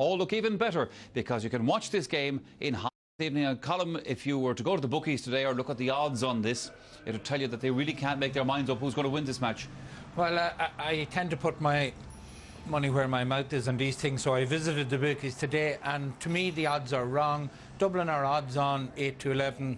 all look even better because you can watch this game in evening. And Colin, if you were to go to the bookies today or look at the odds on this, it would tell you that they really can't make their minds up who's going to win this match. Well, I tend to put my money where my mouth is on these things, so I visited the bookies today, and to me the odds are wrong. Dublin are odds on 8-11,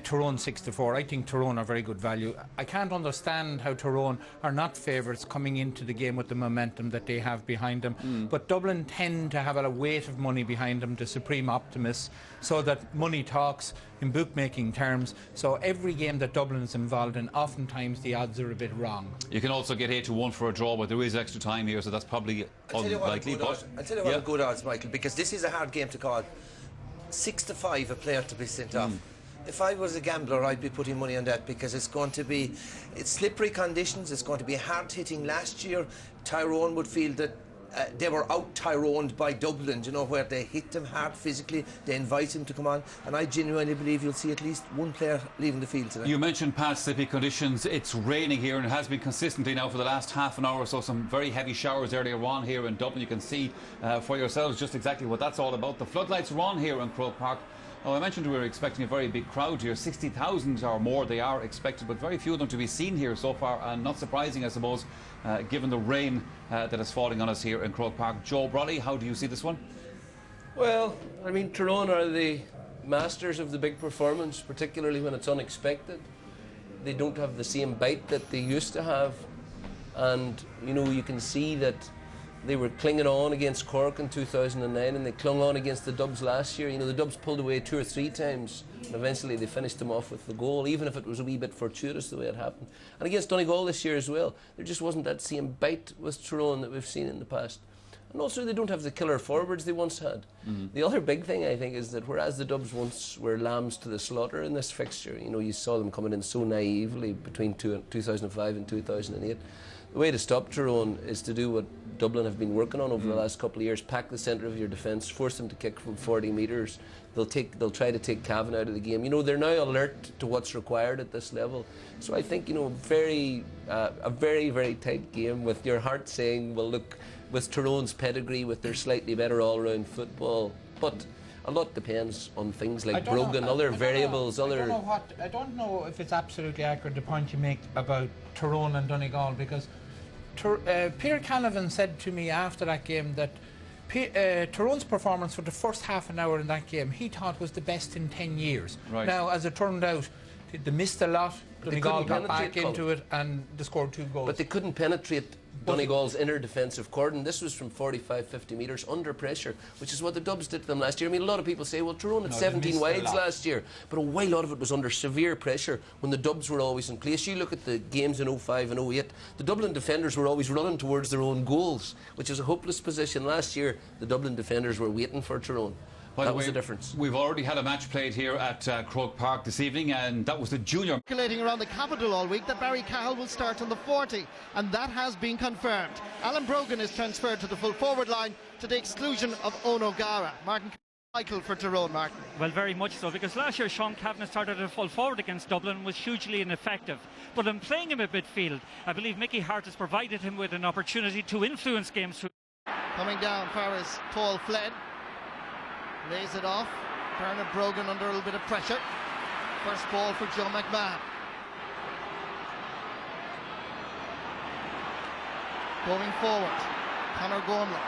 Tyrone 6-4. I think Tyrone are very good value. I can't understand how Tyrone are not favourites coming into the game with the momentum that they have behind them. But Dublin tend to have a weight of money behind them, the supreme optimists, so that money talks in bookmaking terms. So every game that Dublin is involved in, oftentimes the odds are a bit wrong. You can also get 8-1 for a draw, but there is extra time here, so that's probably unlikely. I'll tell you what are good odds, Michael, because this is a hard game to call. 6-5 a player to be sent off. If I was a gambler, I'd be putting money on that because it's slippery conditions. It's going to be hard-hitting. Last year, Tyrone would feel that they were out-Tyroned by Dublin, you know, where they hit them hard physically, they invite them to come on, and I genuinely believe you'll see at least one player leaving the field today. You mentioned past slippy conditions. It's raining here and it has been consistently now for the last half an hour or so. Some very heavy showers earlier on here in Dublin. You can see for yourselves just exactly what that's all about. The floodlights are on here in Croke Park. Oh, I mentioned we were expecting a very big crowd here. 60,000 or more they are expected, but very few of them to be seen here so far, and not surprising, I suppose, given the rain that is falling on us here in Croke Park. Joe Brolly, how do you see this one? Well, I mean, Tyrone are the masters of the big performance, particularly when it's unexpected. They don't have the same bite that they used to have, and, you know, you can see that they were clinging on against Cork in 2009, and they clung on against the Dubs last year. You know, the Dubs pulled away 2 or 3 times, and eventually they finished them off with the goal, even if it was a wee bit fortuitous the way it happened. And against Donegal this year as well, there just wasn't that same bite with Tyrone that we've seen in the past. And also, they don't have the killer forwards they once had. The other big thing, I think, is that whereas the Dubs once were lambs to the slaughter in this fixture, you know, you saw them coming in so naively between 2005 and 2008. The way to stop Tyrone is to do what Dublin have been working on over the last couple of years: pack the centre of your defence, force them to kick from 40 metres. They'll try to take Cavan out of the game. You know, they're now alert to what's required at this level. So I think, you know, a very, very tight game, with your heart saying, well, look, with Tyrone's pedigree, with their slightly better all-round football, but a lot depends on things like Brogan, other variables. I don't know if it's absolutely accurate, the point you make about Tyrone and Donegal, because Peter Canavan said to me after that game that Tyrone's performance for the first half an hour in that game he thought was the best in 10 years. Right. Now, as it turned out, they missed a lot. Donegal got back into it and they scored 2 goals. But they couldn't penetrate Donegal's inner defensive cordon. This was from 45, 50 metres under pressure, which is what the Dubs did to them last year. I mean, a lot of people say, well, Tyrone had 17 wides last year, but a whole lot of it was under severe pressure when the Dubs were always in place. You look at the games in 05 and 08, the Dublin defenders were always running towards their own goals, which is a hopeless position. Last year, the Dublin defenders were waiting for Tyrone. That was the difference. We've already had a match played here at Croke Park this evening, and that was the junior. Circulating around the capital all week that Barry Cahill will start on the 40, and that has been confirmed. Alan Brogan is transferred to the full forward line to the exclusion of Owen O'Gara. Martin Michael for Tyrone, Martin. Well, very much so, because last year Sean Kavanagh started at full forward against Dublin and was hugely ineffective. But in playing him at midfield, I believe Mickey Hart has provided him with an opportunity to influence games. Coming down far is Paul Flynn. Lays it off. Bernard Brogan under a little bit of pressure. First ball for Joe McMahon. Going forward, Conor Gormley.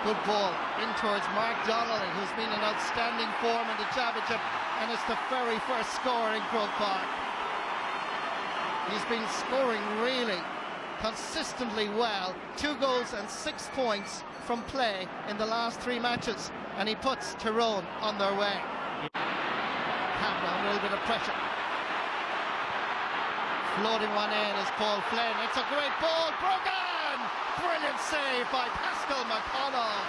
Good ball in towards Mark Donnelly, who's been in outstanding form in the championship, and it's the very first score in Croke Park. He's been scoring really consistently well. 2 goals and 6 points from play in the last 3 matches, and he puts Tyrone on their way. Cavanagh under a little bit of pressure. Floating one in is Paul Flynn. It's a great ball. Brogan! Brilliant save by Pascal McConnell.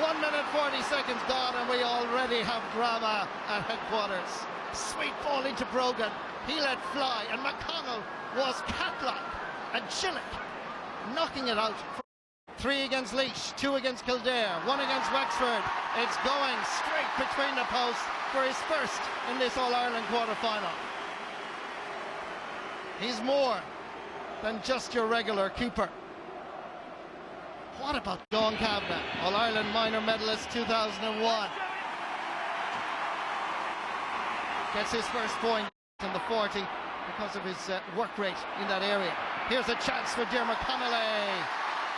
1 minute 40 seconds gone, and we already have drama at headquarters. Sweet ball into Brogan. He let fly, and McConnell was cat-like, and Chillick knocking it out. 3 against Laois, 2 against Kildare, 1 against Wexford. It's going straight between the posts for his first in this All-Ireland quarter-final. He's more than just your regular keeper. What about Sean Kavanagh, All-Ireland minor medalist 2001? Gets his first point in the 40 because of his work rate in that area. Here's a chance for Diarmuid Connolly.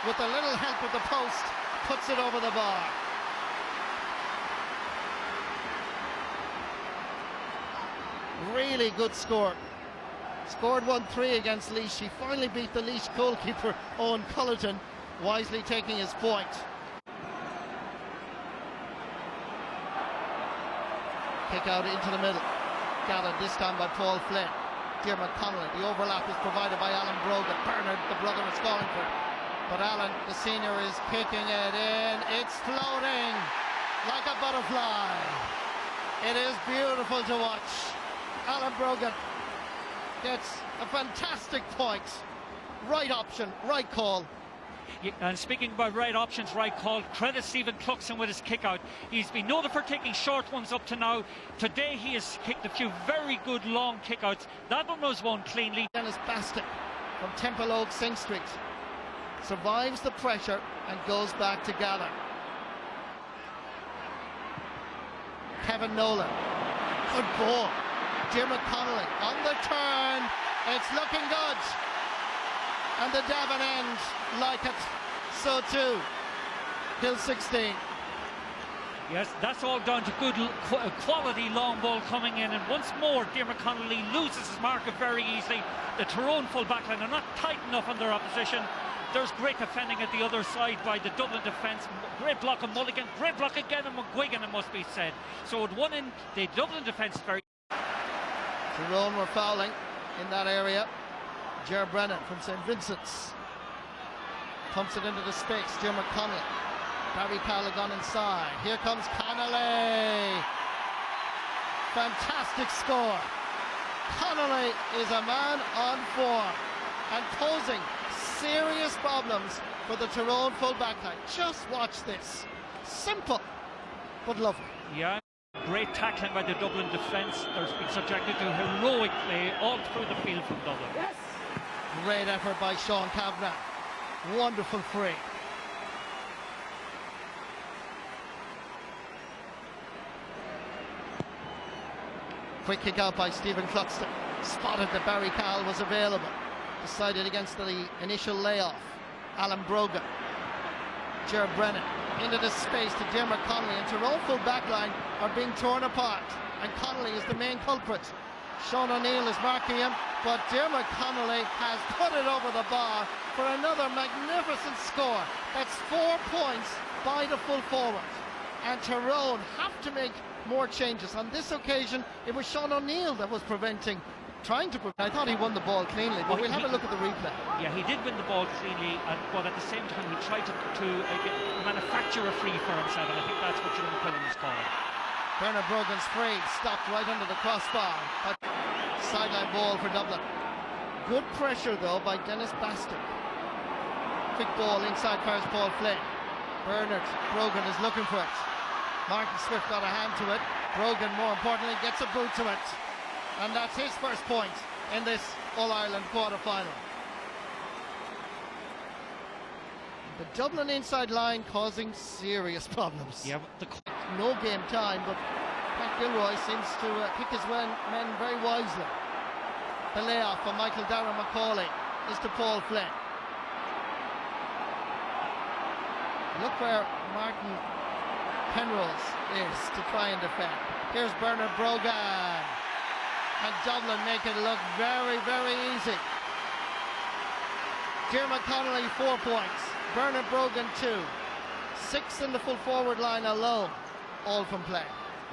With a little help of the post, puts it over the bar. Really good score. Scored 1-3 against Laois. He finally beat the Laois goalkeeper, Owen Cullerton, wisely taking his point. Kick out into the middle. Gathered this time by Paul Flynn. Diarmuid Connolly. The overlap is provided by Alan Brogan. Bernard, the brother, is calling for it. But Alan, the senior, is kicking it in. It's floating like a butterfly. It is beautiful to watch. Alan Brogan gets a fantastic point. Right option, right call. Yeah, and speaking about right options, right call, credit Stephen Cluxon with his kick out. He's been noted for taking short ones up to now. Today he has kicked a few very good long kick outs. That one was won cleanly. Dennis Bastick from Temple Oak Sing Street survives the pressure and goes back to gather. Kevin Nolan, good ball. Diarmuid Connolly on the turn. It's looking good. And the Devon end like it. So too. Hill 16. Yes, that's all down to good quality long ball coming in. And once more, Diarmuid Connolly loses his marker very easily. The Tyrone full back line are not tight enough on their opposition. There's great defending at the other side by the Dublin defence. Great block of Mulligan. Great block again of McGuigan, it must be said. So at one end, the Dublin defence very... Tyrone were fouling in that area. Ger Brennan from St. Vincent's pumps it into the space. Diarmuid Connolly. Barry Cowell gone inside. Here comes Connolly. Fantastic score. Connolly is a man on form and posing serious problems for the Tyrone full back line. Just watch this. Simple but lovely. Yeah. Great tackling by the Dublin defence. There's been subjected to heroic play all through the field from Dublin. Yes. Great effort by Sean Kavanagh. Wonderful free. Quick kick out by Stephen Cluxton. Spotted that Barry Cowell was available. Decided against the initial layoff. Alan Brogan. Ger Brennan into the space to Diarmuid Connolly, and Tyrone full back line are being torn apart, and Connolly is the main culprit. Sean O'Neill is marking him, but Diarmuid Connolly has put it over the bar for another magnificent score. That's 4 points by the full forward, and Tyrone have to make more changes. On this occasion, it was Sean O'Neill that was trying to prevent. I thought he won the ball cleanly, but we'll have a look at the replay. Yeah, he did win the ball cleanly, but at the same time he tried to manufacture a free for himself, and I think that's what Jerome Quillen is calling. Bernard Brogan's free, stopped right under the crossbar. Sideline ball for Dublin. Good pressure though by Dennis Bastick. Quick ball inside first Paul Flynn. Bernard Brogan is looking for it. Martin Swift got a hand to it. Brogan, more importantly, gets a boot to it. And that's his first point in this All-Ireland quarter-final. The Dublin inside line causing serious problems. Yeah, no game time, but Pat Gilroy seems to pick his men very wisely. The layoff from Michael Darragh Macaulay is to Paul Flynn. Look where Martin Penrose is to try and defend. Here's Bernard Brogan. And Dublin make it look very, very easy. Diarmuid Connolly 4 points. Bernard Brogan 2. 6 in the full forward line alone. All from play.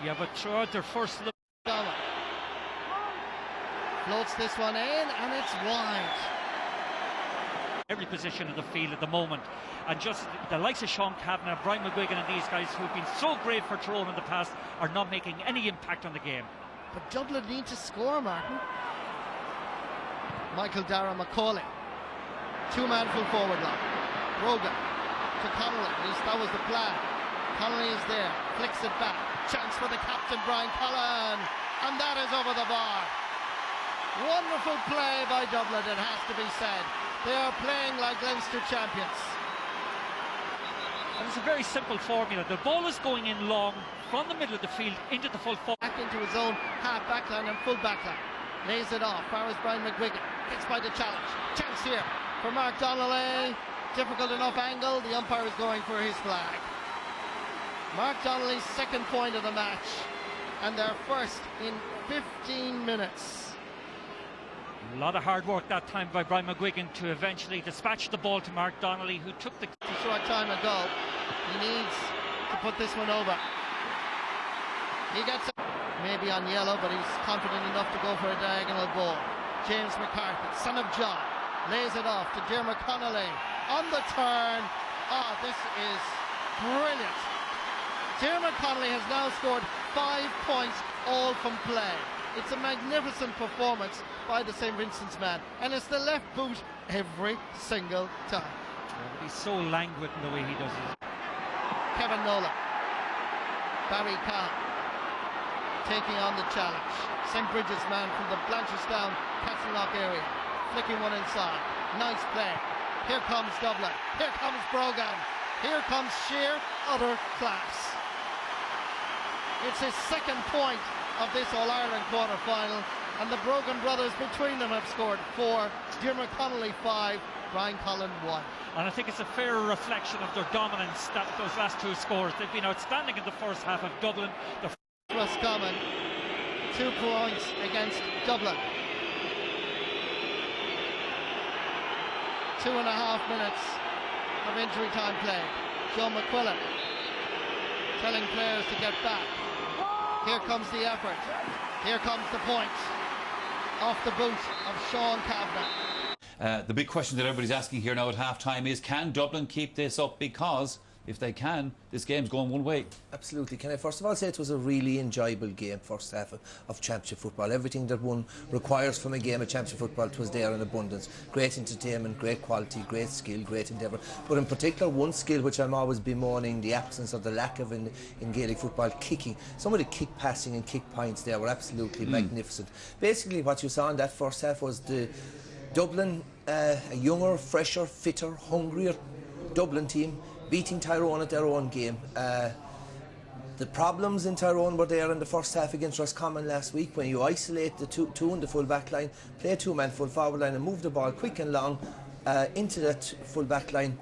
Yeah, but throughout their first look. Floats this one in and it's wide. Every position of the field at the moment. And just the likes of Sean Kavanagh, Brian McGuigan and these guys who've been so great for Tyrone in the past are not making any impact on the game. But Dublin need to score, Martin. Michael Darragh Macaulay. 2-man full forward line. Brogan to Connolly. At least that was the plan. Connolly is there. Flicks it back. Chance for the captain, Brian Cullen. And that is over the bar. Wonderful play by Dublin, it has to be said. They are playing like Leinster champions. And it's a very simple formula. The ball is going in long from the middle of the field into the full forward. Back into his own half backline and full backline. Lays it off. Far as Brian McGuigan gets by the challenge. Chance here for Mark Donnelly. Difficult enough angle. The umpire is going for his flag. Mark Donnelly's second point of the match, and their first in 15 minutes. A lot of hard work that time by Brian McGuigan to eventually dispatch the ball to Mark Donnelly, who took the... A short time ago. He needs to put this one over. He gets it, maybe on yellow, but he's confident enough to go for a diagonal ball. James McCarthy, son of John, lays it off to Dermot Connolly on the turn. Oh, this is brilliant. Dermot Connolly has now scored 5 points, all from play. It's a magnificent performance by the St. Vincent's man, and it's the left boot every single time. Yeah, he's so languid in the way he does it. Kevin Nolan, Barry Kahn taking on the challenge. St. Bridget's man from the Blanchardstown Castleknock area, flicking one inside. Nice play. Here comes Dublin. Here comes Brogan. Here comes sheer utter class. It's his second point of this All-Ireland quarter-final, and the Brogan brothers between them have scored 4, Dermot Connolly 5, Brian Collin 1. And I think it's a fair reflection of their dominance, that those last 2 scores. They've been outstanding in the first half of Dublin. Roscommon, 2 points against Dublin. 2.5 minutes of injury time play. Joe McQuillan telling players to get back. Here comes the effort. Here comes the point. Off the boot of Sean Kavanagh. The big question that everybody's asking here now at half-time is, can Dublin keep this up? Because if they can, this game's going one way. Absolutely. Can I first of all say it was a really enjoyable game, first half of championship football. Everything that one requires from a game of championship football was there in abundance. Great entertainment, great quality, great skill, great endeavour. But in particular, one skill which I'm always bemoaning the absence or the lack of in Gaelic football, kicking. Some of the kick passing and kick points there were absolutely magnificent. Basically what you saw in that first half was the Dublin, a younger, fresher, fitter, hungrier Dublin team beating Tyrone at their own game. The problems in Tyrone were there in the first half against Roscommon last week when you isolate the two in the full back line, play a 2-man full forward line and move the ball quick and long into that full back line.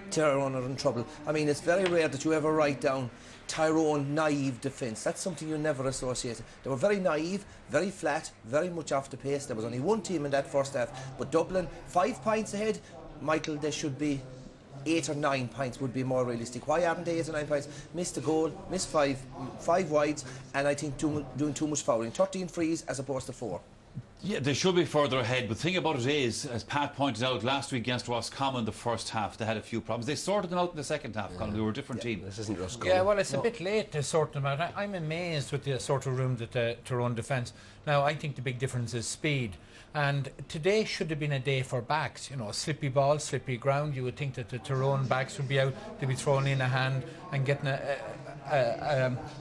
Tyrone are in trouble. I mean, it's very rare that you ever write down Tyrone naive defence. That's something you never associate. They were very naive, very flat, very much off the pace. There was only one team in that first half, but Dublin 5 points ahead. Michael, they should be 8 or 9 points would be more realistic. Why aren't they 8 or 9 points? Missed a goal, missed 5 wides, and I think doing too much fouling. 13 frees as opposed to 4. Yeah, they should be further ahead. But the thing about it is, as Pat pointed out last week against Roscommon, the first half, they had a few problems. They sorted them out in the second half, Colin. They were a different team. This isn't Roscommon. Yeah, well, it's a bit late to sort them out. I'm amazed with the sort of room that the Tyrone defence. Now, I think the big difference is speed. And today should have been a day for backs. You know, slippy ball, slippy ground. You would think that the Tyrone backs would be out. They'd be throwing in a hand and getting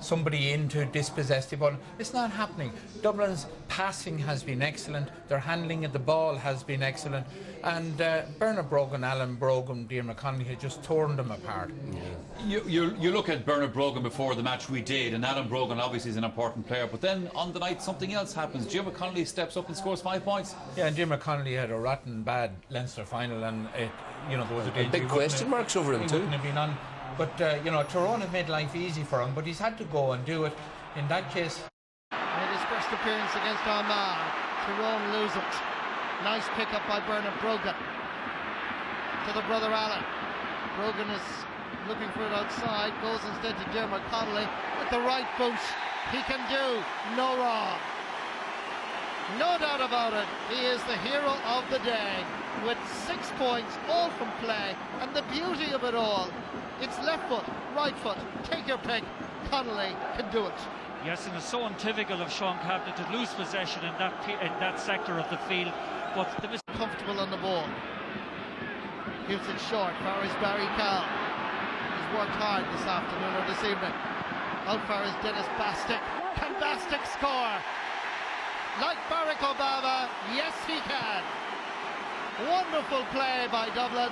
somebody in to dispossess the ball. It's not happening. Dublin's passing has been excellent. Their handling of the ball has been excellent. And Bernard Brogan, Alan Brogan, Dermot Connolly had just torn them apart. Yeah. You look at Bernard Brogan before the match we did, and Alan Brogan obviously is an important player, but then on the night something else happens. Dermot Connolly steps up and scores 5 points. Yeah, and Dermot Connolly had a rotten bad Leinster final, and there was a big question marks over him too. Wouldn't have been on. But Tyrone have made life easy for him, but he's had to go and do it. In that case, made his first appearance against Armagh. Tyrone lose it. Nice pickup by Bernard Brogan to the brother Alan. Brogan is looking for it outside, goes instead to Dermot Connolly with the right boot. He can do no wrong. No doubt about it, he is the hero of the day with 6 points, all from play. And the beauty of it all, it's left foot, right foot, take your pick. Connolly can do it. Yes, and it's so untypical of Sean Kavanagh to lose possession in that sector of the field. But comfortable on the ball. Gives it short. Far is Barry Cal. He's worked hard this afternoon or this evening. Out far is Dennis Bastick. Can Bastick score? Like Barack Obama, yes he can. Wonderful play by Dublin.